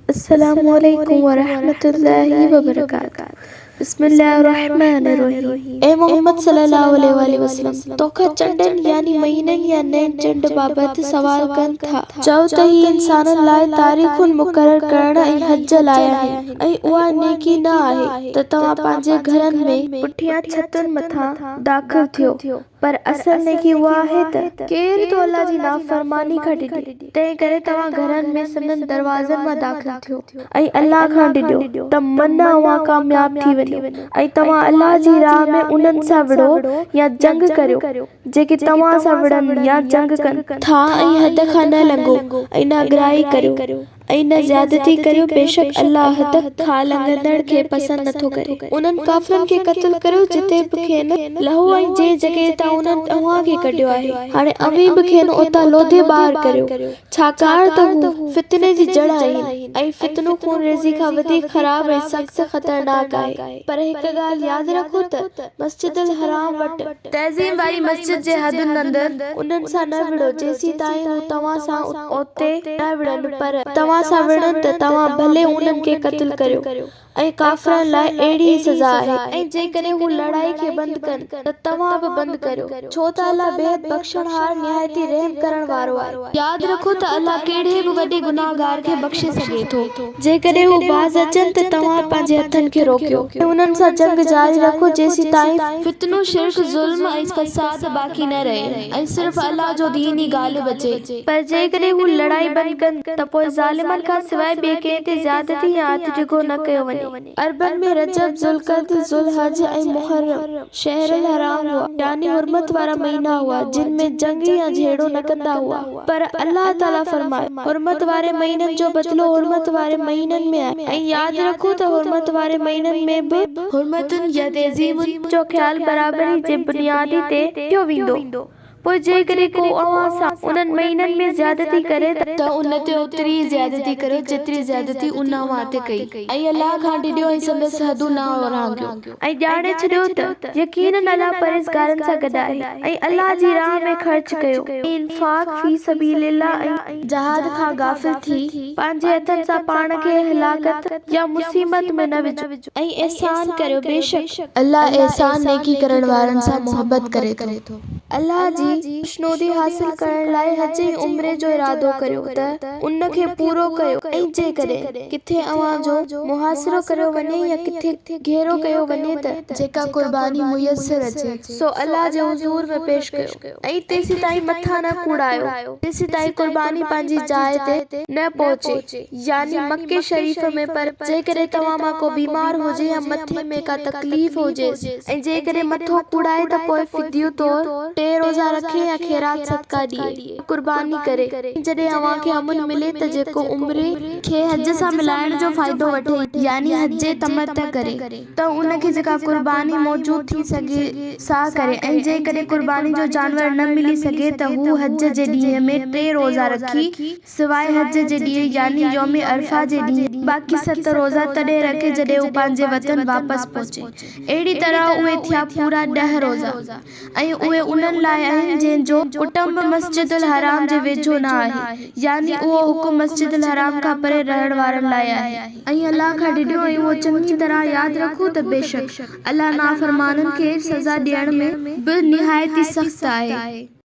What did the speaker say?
अस्सलामुअलैकुम वरहमतुल्लाहि वबरकातुहू। बिस्मिल्लाहिर्रहमानिर्रहीम। ए मोहम्मद सल्लल्लाहु अलैहि वसल्लम तोखा चंडन यानी महीनन या नैन चंड बाबत सवाल कन था। चओ त ही इंसानन लाइ तारीखुन मुकर्रर करण ऐं हज लाइ आहिनि ऐं उहा नेकी न आहे त तव्हां पंहिंजे घरनि में पुठियां छतुनि मथां दाख़िल थियो, पर असल नेकी उहा आहे त केर तो अल्लाह जी नाफरमानी खां डिॼे, तंहिं करे तव्हां घरनि में संदन दरवाज़नि मां दाख़िल थियो ऐं अल्लाह खां डिॼो त मन उहा कामयाब थी वञो ऐं तव्हां अल्लाह जी राह में उन्हनि सां विढ़ो या जंग करियो जेके तव्हां सां विढ़नि या जंग कनि था ऐं हद खां न लंघो ऐं नागराई करियो ऐं न ज़्यादती करियो। बेशक अल्लाह हद खां लंघंदड़ खे पसंदि नथो करे। उन्हनि काफ़िरनि खे क़त्ल करियो जिते बि खेनि लहो ऐं जे जॻह तां उन्हनि तव्हां खे कढियो आहे, हाणे अव्हीं बि खेनि उतां लोधे ॿाहिरि करियो, छाकाणि त हू फितने जी जड़ आहिनि ऐं फितनो खून रेज़ी खां वधीक ख़राब ऐं सख़्त ख़तरनाक आहे। पर हिकु ॻाल्हि यादि रखो त मस्जिदुल हराम वटि तहज़ीम वारी मस्जिद जे हदुनि अंदरि उन्हनि सां न विढ़ो जेसीं ताईं हू तव्हां सां उते न विढ़नि, पर तव्हां सां विढ़नि त तव्हां भले उन्हनि खे क़त्ल करियो ऐं काफ़िरनि लाइ अहिड़ी ई सज़ा आहे। ऐं जेकॾहिं हू लड़ाई खे बंदि कनि त तव्हां बि बंदि करियो, छो त अल्लाह बेहद बख़्शणहार निहायती रहम करण वारो आहे। यादि रखो त अल्लाह कहिड़े बि वॾे गुनाहगार खे बख़्शे सघे थो। जेकॾहिं हू बाज़ अचनि त तव्हां पंहिंजे हथनि खे रोकियो ऐं उन्हनि सां जंग जारी रखो जेसीं ताईं फितनो शिर्क ज़ुल्म ऐं फ़साद बाक़ी न रहे ऐं सिर्फ़ अल्लाह जो दीन ई ग़ालिब अचे। पर जेकॾहिं हू लड़ाई बंदि कनि त पोइ ज़ालिमनि खां सवाइ ॿिए कंहिं ते ज़्यादती या हथ डिघो न कयो वञे। अरबन में रजब, ज़ुल्क़द, ज़ुलहज ऐं मुहर्रम शहरुल हराम हुआ, यानी हुर्मत वारा महीना हुआ जिन में जंग या झेड़ो न कंदा हुआ। पर अल्लाह ताला फरमाए हुर्मत वारे महीननि जो बदिलो हुर्मत वारे महीननि में आहे। ऐं यादि रखो त हुर्मत वारे महीननि में बि हुर्मतुन या तहज़ीमुन जो ख़्याल बराबरी जे बुनियादी ते कयो वेंदो। पोइ जेकॾहिं को अव्हां सां उन्हनि महीननि में ज़्यादती करे त उन ते ओतिरी ई ज़्यादती करियो जेतिरी ज़्यादती उन अव्हां ते कई ऐं अल्लाह खां डिॼो ऐं संदसि हदूं न ओरांघियो ऐं ॼाणे छॾियो त यकीनन अल्लाह परहेज़गारनि सां गॾु आहे। ऐं अल्लाह जी राह में ख़र्च कयो, इंफ़ाक़ फी सबीलिल्लाह ऐं जहाद खां गाफ़िल थी पंहिंजे हथनि सां पाण खे हलाकत या मुसीबत में न विझो ऐं एहसान करियो। बेशक अल्लाह एहसान नेकी करण वारनि सां मुहबत करे थो। अल्लाह जी खुशनुदी हासिल करण लाइ हज ऐं उम्रे जो इरादो करियो त उन खे पूरो कयो ऐं जेकॾहिं किथे अव्हां जो मुहासिरो करियो वञे या किथे घेरो कयो वञे त जेका कुर्बानी मुयसर अचे सो अल्लाह जे हुज़ूर में पेश कयो ऐं तेसीं ताईं मथा न कूड़ायो तेसीं ताईं कुर्बानी पंहिंजी जाइ ते न पहुचे, यानी मक्के शरीफ़ में। पर जेकॾहिं तव्हां मां को बीमार हुजे या मथे में का तकलीफ़ हुजे ऐं जेकॾहिं मथो कूड़ाए त पोइ फिदियो तौरु 3 रोज़ा रखे या ख़ैरात सदका ॾिए कुर्बानी करे। जॾहिं अव्हां खे अमन मिले त जेको उम्रे खे हज सां मिलाइण जो फ़ाइदो वठे यानी हज तमत करे त उन खे जेका कुर्बानी मौजूद थी सघे सा करे। ऐं जेकॾहिं कुर्बानी जो जानवर न मिली सघे त हू हज जे ॾींहं में 3 रोज़ा रखी सवाइ हज जे ॾींहं यानी यौम अरफा जे ॾींहं बाक़ी 7 रोज़ा तॾहिं रखे जॾहिं हू पंहिंजे वतन वापसि पहुचे। अहिड़ी तरह उहे थिया पूरा 10 रोज़ा ऐं उहे उन्हनि लाइ आहिनि जंहिंजो कुटुंब मस्जिदुल हराम जे वेझो न आहे, यानी उहो हुकुम मस्जिदुल हराम खां परे रहण वारनि लाइ आहे। ऐं अल्लाह खां डिॼो ऐं उहो चङी तरह यादि रखो त बेशक अल्लाह नाफ़रमाननि खे सज़ा ॾियण में बि निहायती सख़्त आहे।